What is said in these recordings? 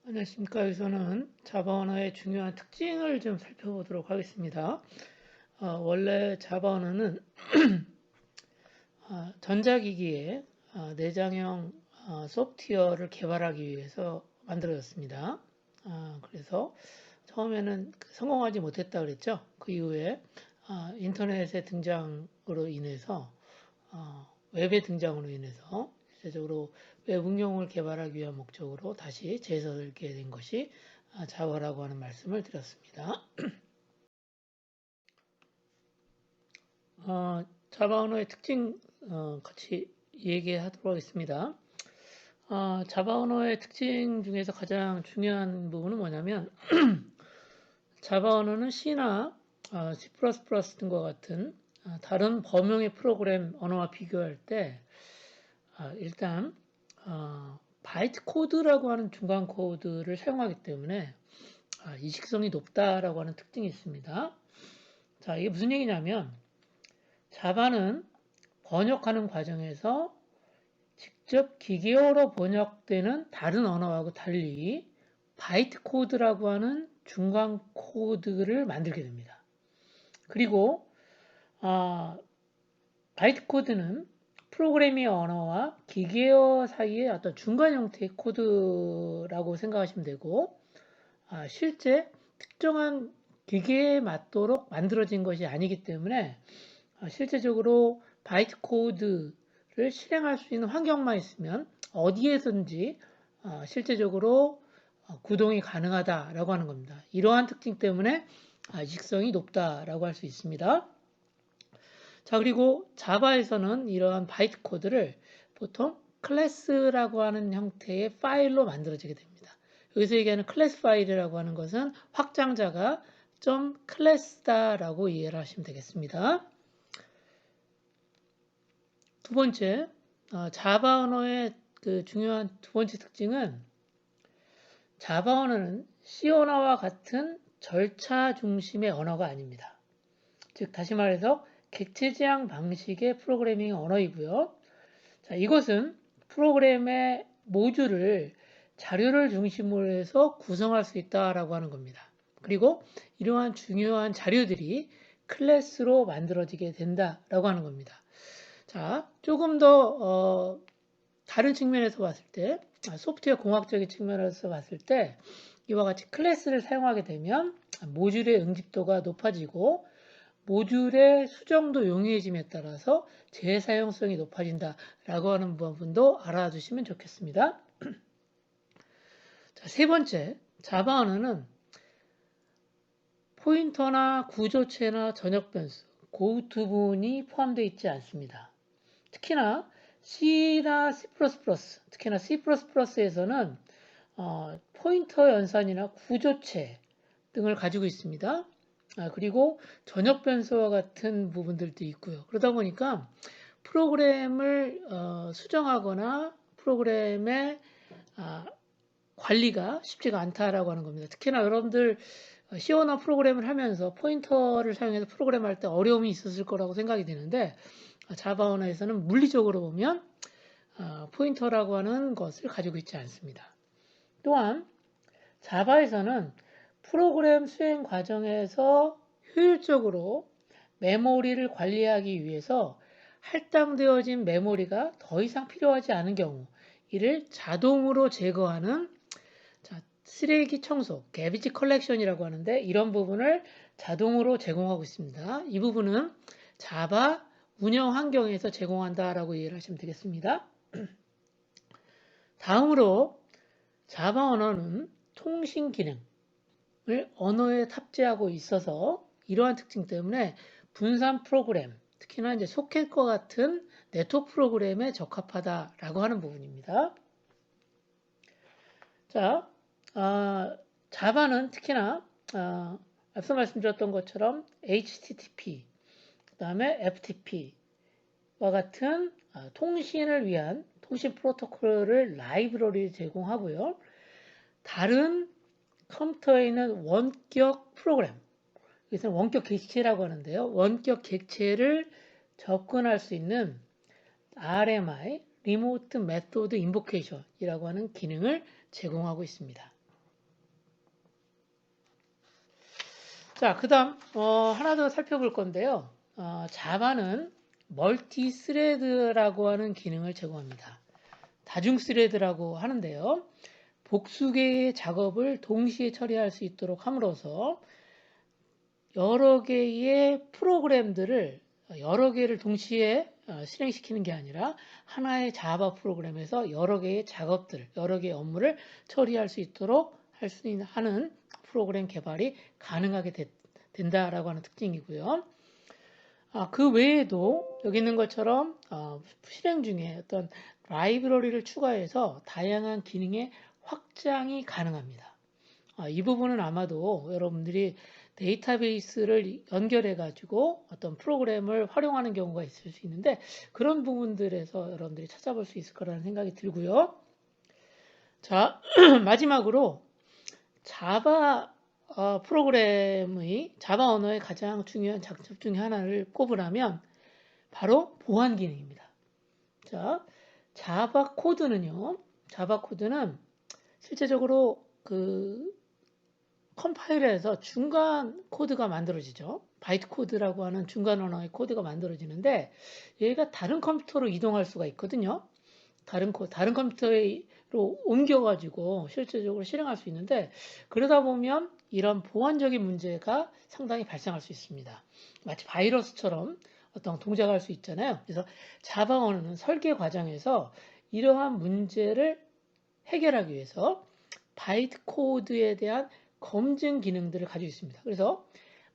안녕하십니까. 여기서는 자바 언어의 중요한 특징을 좀 살펴보도록 하겠습니다. 원래 자바 언어는 전자기기에 내장형 소프트웨어를 개발하기 위해서 만들어졌습니다. 그래서 처음에는 성공하지 못했다 그랬죠. 그 이후에 인터넷의 등장으로 인해서 웹의 등장으로 인해서 실제적으로 웹 응용을 개발하기 위한 목적으로 다시 재설계된 된 것이 자바라고 하는 말씀을 드렸습니다. 자바 언어의 특징 같이 얘기하도록 하겠습니다. 자바 언어의 특징 중에서 가장 중요한 부분은 뭐냐면 자바 언어는 C나 C++ 등과 같은 다른 범용의 프로그램 언어와 비교할 때 일단 바이트 코드라고 하는 중간 코드를 사용하기 때문에 이식성이 높다라고 하는 특징이 있습니다. 자, 이게 무슨 얘기냐면 자바는 번역하는 과정에서 직접 기계어로 번역되는 다른 언어하고 달리 바이트 코드라고 하는 중간 코드를 만들게 됩니다. 그리고 바이트 코드는 프로그래밍 언어와 기계어 사이의 어떤 중간 형태의 코드라고 생각하시면 되고, 실제 특정한 기계에 맞도록 만들어진 것이 아니기 때문에 실제적으로 바이트 코드를 실행할 수 있는 환경만 있으면 어디에든지 실제적으로 구동이 가능하다라고 하는 겁니다. 이러한 특징 때문에 이식성이 높다라고 할 수 있습니다. 자, 그리고 자바에서는 이러한 바이트 코드를 보통 클래스라고 하는 형태의 파일로 만들어지게 됩니다. 여기서 얘기하는 클래스 파일이라고 하는 것은 확장자가 좀 클래스다라고 이해를 하시면 되겠습니다. 두 번째, 자바 언어의 그 중요한 두 번째 특징은 자바 언어는 C 언어와 같은 절차 중심의 언어가 아닙니다. 즉, 다시 말해서 객체 지향 방식의 프로그래밍 언어이고요. 자, 이것은 프로그램의 모듈을 자료를 중심으로 해서 구성할 수 있다라고 하는 겁니다. 그리고 이러한 중요한 자료들이 클래스로 만들어지게 된다라고 하는 겁니다. 자, 조금 더 다른 측면에서 봤을 때, 소프트웨어 공학적인 측면에서 봤을 때 이와 같이 클래스를 사용하게 되면 모듈의 응집도가 높아지고 모듈의 수정도 용이해짐에 따라서 재사용성이 높아진다라고 하는 부분도 알아두시면 좋겠습니다. 자, 세 번째, 자바 언어는 포인터나 구조체나 전역 변수, 그 두 부분이 포함되어 있지 않습니다. 특히나 C나 C++, 특히나 C++에서는 포인터 연산이나 구조체 등을 가지고 있습니다. 그리고 전역 변수와 같은 부분들도 있고요. 그러다 보니까 프로그램을 수정하거나 프로그램의 관리가 쉽지가 않다라고 하는 겁니다. 특히나 여러분들 C나 프로그램을 하면서 포인터를 사용해서 프로그램할 때 어려움이 있었을 거라고 생각이 되는데 자바 언어에서는 물리적으로 보면 포인터라고 하는 것을 가지고 있지 않습니다. 또한 자바에서는 프로그램 수행 과정에서 효율적으로 메모리를 관리하기 위해서 할당되어진 메모리가 더 이상 필요하지 않은 경우 이를 자동으로 제거하는 쓰레기 청소, garbage collection이라고 하는데 이런 부분을 자동으로 제공하고 있습니다. 이 부분은 자바 운영 환경에서 제공한다라고 이해를 하시면 되겠습니다. 다음으로 자바 언어는 통신 기능을 언어에 탑재하고 있어서 이러한 특징 때문에 분산 프로그램, 특히나 이제 소켓과 같은 네트워크 프로그램에 적합하다라고 하는 부분입니다. 자, 자바는 특히나 앞서 말씀드렸던 것처럼 HTTP, 그 다음에 FTP와 같은 통신을 위한 통신 프로토콜을 라이브러리 제공하고요. 다른 컴퓨터에 있는 원격 프로그램, 이것은 원격 객체라고 하는데요. 원격 객체를 접근할 수 있는 RMI, Remote Method Invocation이라고 하는 기능을 제공하고 있습니다. 자, 그 다음, 하나 더 살펴볼 건데요. 자바는 멀티 스레드라고 하는 기능을 제공합니다. 다중 스레드라고 하는데요. 복수 개의 작업을 동시에 처리할 수 있도록 함으로써 여러 개의 프로그램들을 여러 개를 동시에 실행시키는 게 아니라 하나의 자바 프로그램에서 여러 개의 작업들, 여러 개의 업무를 처리할 수 있도록 하는 프로그램 개발이 가능하게 된다라고 하는 특징이고요. 그 외에도 여기 있는 것처럼 실행 중에 어떤 라이브러리를 추가해서 다양한 기능의 확장이 가능합니다. 이 부분은 아마도 여러분들이 데이터베이스를 연결해 가지고 어떤 프로그램을 활용하는 경우가 있을 수 있는데 그런 부분들에서 여러분들이 찾아볼 수 있을 거라는 생각이 들고요. 자, 마지막으로 자바 프로그램의 자바 언어의 가장 중요한 장점 중에 하나를 꼽으라면 바로 보안 기능입니다. 자, 자바 코드는 실제적으로 그 컴파일에서 중간 코드가 만들어지죠. 바이트 코드라고 하는 중간 언어의 코드가 만들어지는데 얘가 다른 컴퓨터로 이동할 수가 있거든요. 다른 컴퓨터로 옮겨가지고 실제적으로 실행할 수 있는데 그러다 보면 이런 보안적인 문제가 상당히 발생할 수 있습니다. 마치 바이러스처럼 어떤 동작을 할 수 있잖아요. 그래서 자바 언어는 설계 과정에서 이러한 문제를 해결하기 위해서 바이트 코드에 대한 검증 기능들을 가지고 있습니다. 그래서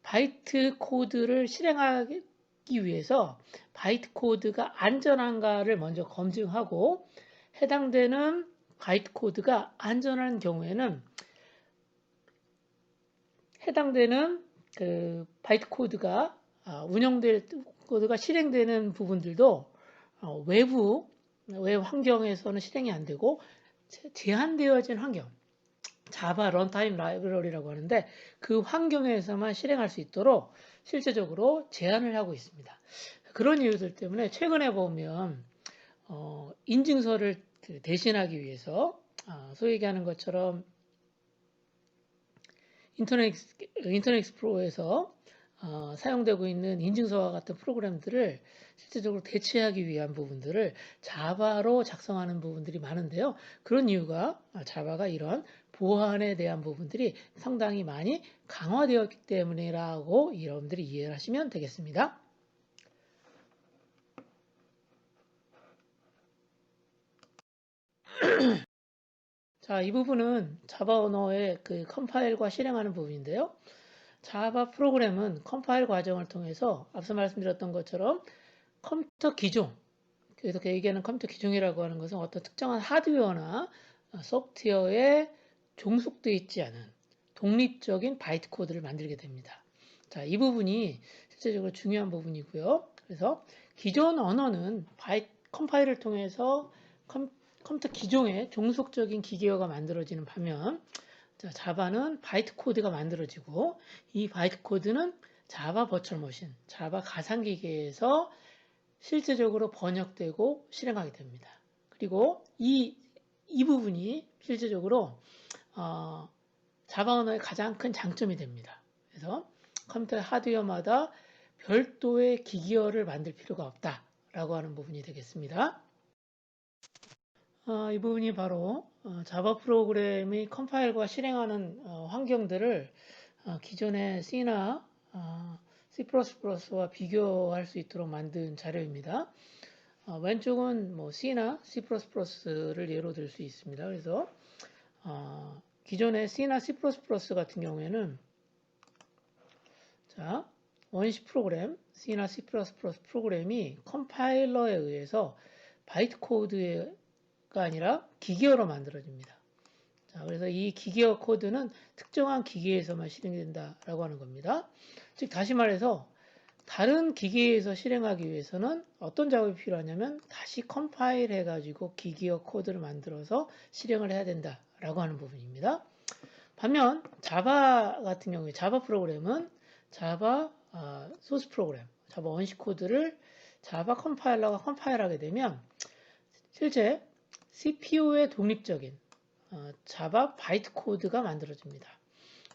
바이트 코드를 실행하기 위해서 바이트 코드가 안전한가를 먼저 검증하고 해당되는 바이트 코드가 안전한 경우에는 해당되는 그 바이트 코드가 코드가 실행되는 부분들도 외부 환경에서는 실행이 안 되고 제한되어진 환경 자바 런타임 라이브러리라고 하는데 그 환경에서만 실행할 수 있도록 실제적으로 제한을 하고 있습니다. 그런 이유들 때문에 최근에 보면 인증서를 대신하기 위해서 소위 얘기하는 것처럼 인터넷 익스플로러에서 사용되고 있는 인증서와 같은 프로그램들을 실제적으로 대체하기 위한 부분들을 자바로 작성하는 부분들이 많은데요. 그런 이유가 자바가 이런 보안에 대한 부분들이 상당히 많이 강화되었기 때문이라고 여러분들이 이해를 하시면 되겠습니다. 자, 이 부분은 자바 언어의 그 컴파일과 실행하는 부분인데요. 자바 프로그램은 컴파일 과정을 통해서 앞서 말씀드렸던 것처럼 컴퓨터 기종, 그래서 얘기하는 컴퓨터 기종이라고 하는 것은 어떤 특정한 하드웨어나 소프트웨어에 종속되어 있지 않은 독립적인 바이트 코드를 만들게 됩니다. 자, 이 부분이 실제적으로 중요한 부분이고요. 그래서 기존 언어는 컴파일을 통해서 컴퓨터 기종의 종속적인 기계어가 만들어지는 반면 자바는 바이트 코드가 만들어지고 이 바이트 코드는 자바 버추얼 머신, 자바 가상기계에서 실제적으로 번역되고 실행하게 됩니다. 그리고 이 부분이 실제적으로 자바 언어의 가장 큰 장점이 됩니다. 그래서 컴퓨터 하드웨어마다 별도의 기기어를 만들 필요가 없다라고 하는 부분이 되겠습니다. 이 부분이 바로 자바 프로그램의 컴파일과 실행하는 환경들을 기존의 C나 C++와 비교할 수 있도록 만든 자료입니다. 왼쪽은 뭐 C나 C++를 예로 들 수 있습니다. 그래서 기존의 C나 C++ 같은 경우에는 자, 원시 프로그램 C나 C++ 프로그램이 컴파일러에 의해서 바이트 코드가 아니라 기계어로 만들어집니다. 자, 그래서 이 기계어 코드는 특정한 기계에서만 실행된다라고 하는 겁니다. 즉 다시 말해서 다른 기계에서 실행하기 위해서는 어떤 작업이 필요하냐면 다시 컴파일 해가지고 기계어 코드를 만들어서 실행을 해야 된다라고 하는 부분입니다. 반면 자바 같은 경우에 자바 프로그램은 자바 소스 프로그램, 자바 원시 코드를 자바 컴파일러가 컴파일하게 되면 실제 CPU의 독립적인 자바 바이트 코드가 만들어집니다.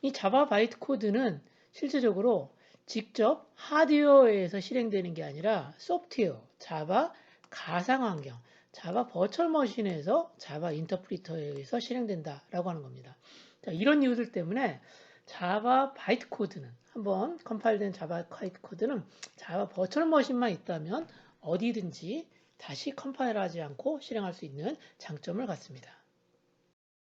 이 자바 바이트 코드는 실제적으로 직접 하드웨어에서 실행되는 게 아니라 소프트웨어, 자바 가상환경, 자바 버추얼 머신에서 자바 인터프리터에 의해서 실행된다라고 하는 겁니다. 자, 이런 이유들 때문에 자바 바이트 코드는 한번 컴파일된 자바 바이트 코드는 자바 버추얼 머신만 있다면 어디든지 다시 컴파일하지 않고 실행할 수 있는 장점을 갖습니다.